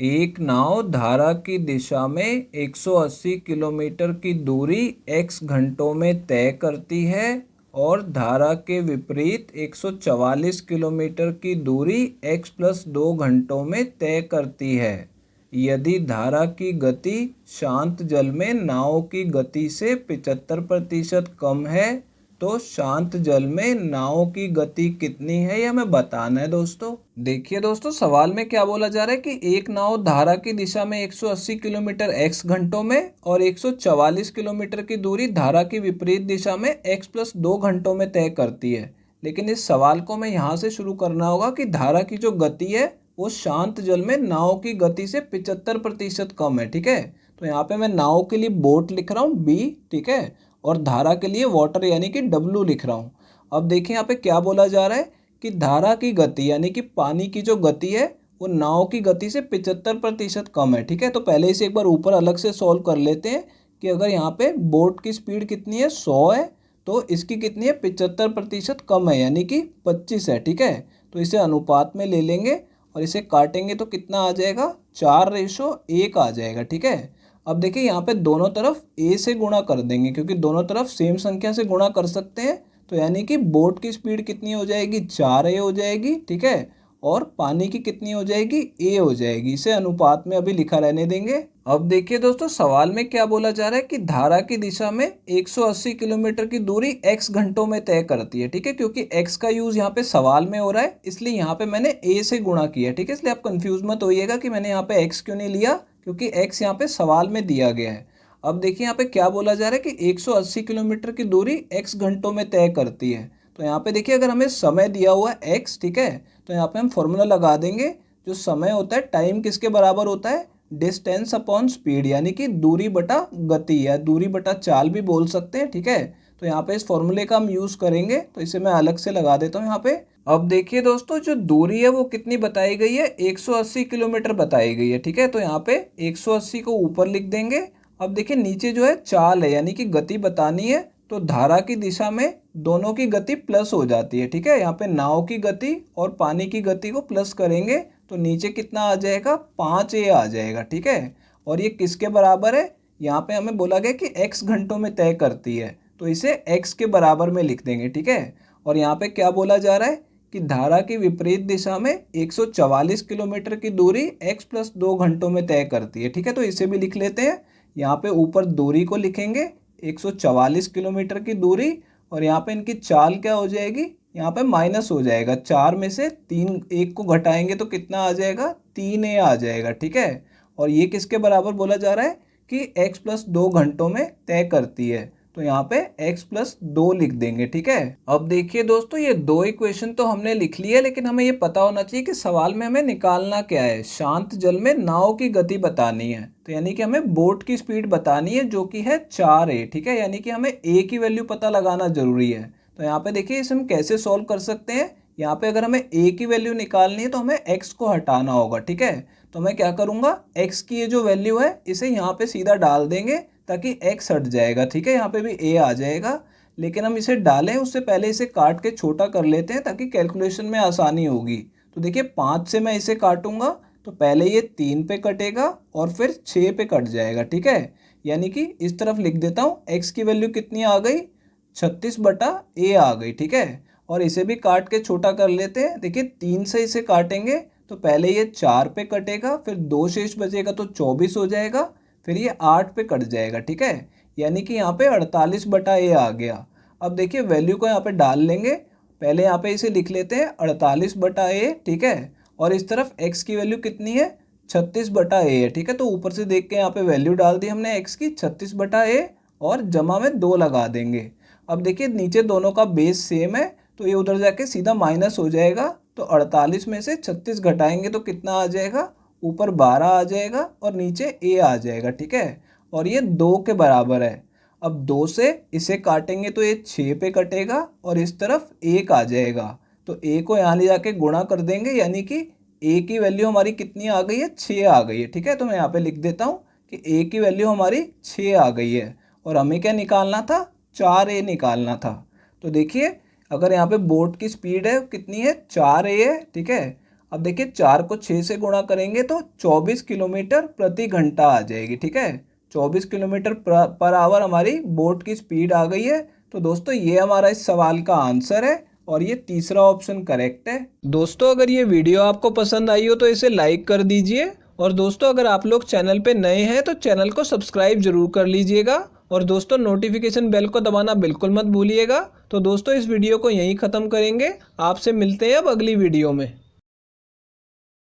एक नाव धारा की दिशा में 180 किलोमीटर की दूरी x घंटों में तय करती है और धारा के विपरीत 144 किलोमीटर की दूरी x प्लस 2 घंटों में तय करती है। यदि धारा की गति शांत जल में नाव की गति से 75% कम है तो शांत जल में नाव की गति कितनी है, यह हमें बताना है दोस्तों। देखिए दोस्तों, सवाल में क्या बोला जा रहा है कि एक नाव धारा की दिशा में 180 किलोमीटर x घंटों में और 144 किलोमीटर की दूरी धारा की विपरीत दिशा में x प्लस 2 घंटों में तय करती है। लेकिन इस सवाल को मैं यहाँ से शुरू करना होगा कि धारा की जो गति है वो शांत जल में नाव की गति से 75% कम है। ठीक है, तो यहाँ पे मैं नाव के लिए बोट लिख रहा हूँ B, ठीक है, और धारा के लिए वाटर यानी कि W लिख रहा हूँ। अब देखिए यहाँ पे क्या बोला जा रहा है कि धारा की गति यानी कि पानी की जो गति है वो नाव की गति से 75% कम है। ठीक है, तो पहले इसे एक बार ऊपर अलग से सॉल्व कर लेते हैं कि अगर यहाँ पे बोट की स्पीड कितनी है 100 है तो इसकी कितनी है 75% कम है यानी कि 25 है। ठीक है, तो इसे अनुपात में ले लेंगे और इसे काटेंगे तो कितना आ जाएगा 4:1 आ जाएगा। ठीक है, अब देखिए यहाँ पे दोनों तरफ a से गुणा कर देंगे क्योंकि दोनों तरफ सेम संख्या से गुणा कर सकते हैं। तो यानी कि बोट की स्पीड कितनी हो जाएगी 4a हो जाएगी। ठीक है, और पानी की कितनी हो जाएगी a हो जाएगी। इसे अनुपात में अभी लिखा रहने देंगे। अब देखिए दोस्तों, सवाल में क्या बोला जा रहा है कि धारा की दिशा में 180 किलोमीटर की दूरी x घंटों में तय करती है। ठीक है, क्योंकि x का यूज यहाँ पे सवाल में हो रहा है इसलिए यहाँ पे मैंने a से गुणा किया। ठीक है, इसलिए आप कंफ्यूज मत होइएगा कि मैंने यहाँ पे x क्यों नहीं लिया, क्योंकि x यहाँ पे सवाल में दिया गया है। अब देखिए यहाँ पे क्या बोला जा रहा है कि 180 किलोमीटर की दूरी x घंटों में तय करती है। तो यहाँ पे देखिए अगर हमें समय दिया हुआ है x, ठीक है, तो यहाँ पे हम फॉर्मूला लगा देंगे। जो समय होता है टाइम किसके बराबर होता है डिस्टेंस अपॉन स्पीड यानी कि दूरी बटा गति या दूरी बटा चाल भी बोल सकते हैं। ठीक है, तो यहाँ पे इस फॉर्मूले का हम यूज़ करेंगे तो इसे मैं अलग से लगा देता हूँ यहाँ पे। अब देखिए दोस्तों, जो दूरी है वो कितनी बताई गई है 180 किलोमीटर बताई गई है। ठीक है, तो यहाँ पे 180 को ऊपर लिख देंगे। अब देखिए नीचे जो है चाल है यानी कि गति बतानी है तो धारा की दिशा में दोनों की गति प्लस हो जाती है। ठीक है, यहाँ पे नाव की गति और पानी की गति को प्लस करेंगे तो नीचे कितना आ जाएगा 5a आ जाएगा। ठीक है, और ये किसके बराबर है, यहाँ पे हमें बोला गया कि x घंटों में तय करती है तो इसे x के बराबर में लिख देंगे। ठीक है, और यहाँ पे क्या बोला जा रहा है कि धारा की विपरीत दिशा में 144 किलोमीटर की दूरी x प्लस 2 घंटों में तय करती है। ठीक है, तो इसे भी लिख लेते हैं। यहाँ पे ऊपर दूरी को लिखेंगे 144 किलोमीटर की दूरी और यहाँ पे इनकी चाल क्या हो जाएगी, यहाँ पे माइनस हो जाएगा। 4 में से 3 1 को घटाएंगे तो कितना आ जाएगा 3a आ जाएगा। ठीक है, और ये किसके बराबर बोला जा रहा है कि x प्लस 2 घंटों में तय करती है तो यहाँ पे x प्लस 2 लिख देंगे। ठीक है, अब देखिए दोस्तों, ये दो इक्वेशन तो हमने लिख ली है लेकिन हमें ये पता होना चाहिए कि सवाल में हमें निकालना क्या है। शांत जल में नाव की गति बतानी है तो यानी कि हमें बोट की स्पीड बतानी है जो कि है 4a। ठीक है, यानी कि हमें a की वैल्यू पता लगाना जरूरी है। तो यहाँ पे देखिए इसे हम कैसे सॉल्व कर सकते हैं। यहाँ पे अगर हमें a की वैल्यू निकालनी है तो हमें x को हटाना होगा। ठीक है, तो मैं क्या करूँगा x की ये जो वैल्यू है इसे यहाँ पे सीधा डाल देंगे ताकि x हट जाएगा। ठीक है, यहाँ पे भी a आ जाएगा लेकिन हम इसे डालें उससे पहले इसे काट के छोटा कर लेते हैं ताकि कैलकुलेशन में आसानी होगी। तो देखिए 5 से मैं इसे काटूंगा तो पहले ये 3 पे कटेगा और फिर 6 पे कट जाएगा। ठीक है, यानी कि इस तरफ लिख देता हूँ x की वैल्यू कितनी आ गई 36/a आ गई। ठीक है, और इसे भी काट के छोटा कर लेते हैं। देखिए 3 से इसे काटेंगे तो पहले ये 4 पे कटेगा फिर 2 शेष बचेगा तो 24 हो जाएगा फिर ये 8 पे कट जाएगा। ठीक है, यानी कि यहाँ पे 48/a आ गया। अब देखिए वैल्यू को यहाँ पे डाल लेंगे। पहले यहाँ पे इसे लिख लेते हैं 48/a। ठीक है, और इस तरफ x की वैल्यू कितनी है 36/a है। ठीक है, तो ऊपर से देख के यहाँ पे वैल्यू डाल दी हमने x की 36/a और जमा में 2 लगा देंगे। अब देखिए नीचे दोनों का बेस सेम है तो ये उधर जाके सीधा माइनस हो जाएगा। तो 48 में से 36 घटाएंगे तो कितना आ जाएगा, ऊपर 12 आ जाएगा और नीचे a आ जाएगा। ठीक है, और ये 2 के बराबर है। अब 2 से इसे काटेंगे तो ये 6 पे कटेगा और इस तरफ 1 आ जाएगा। तो a को यहाँ ले जाके गुणा कर देंगे यानी कि a की वैल्यू हमारी कितनी आ गई है 6 आ गई है। ठीक है, तो मैं यहाँ पे लिख देता हूँ कि a की वैल्यू हमारी 6 आ गई है और हमें क्या निकालना था 4a निकालना था। तो देखिए अगर यहाँ पे बोट की स्पीड है कितनी है 4a है। ठीक है, अब देखिए 4 को 6 से गुणा करेंगे तो 24 किलोमीटर प्रति घंटा आ जाएगी। ठीक है, 24 किलोमीटर पर आवर हमारी बोट की स्पीड आ गई है। तो दोस्तों ये हमारा इस सवाल का आंसर है और ये तीसरा ऑप्शन करेक्ट है। दोस्तों अगर ये वीडियो आपको पसंद आई हो तो इसे लाइक कर दीजिए और दोस्तों अगर आप लोग चैनल पे नए हैं तो चैनल को सब्सक्राइब जरूर कर लीजिएगा और दोस्तों नोटिफिकेशन बेल को दबाना बिल्कुल मत भूलिएगा। तो दोस्तों इस वीडियो को यहीं ख़त्म करेंगे, आपसे मिलते हैं अब अगली वीडियो में।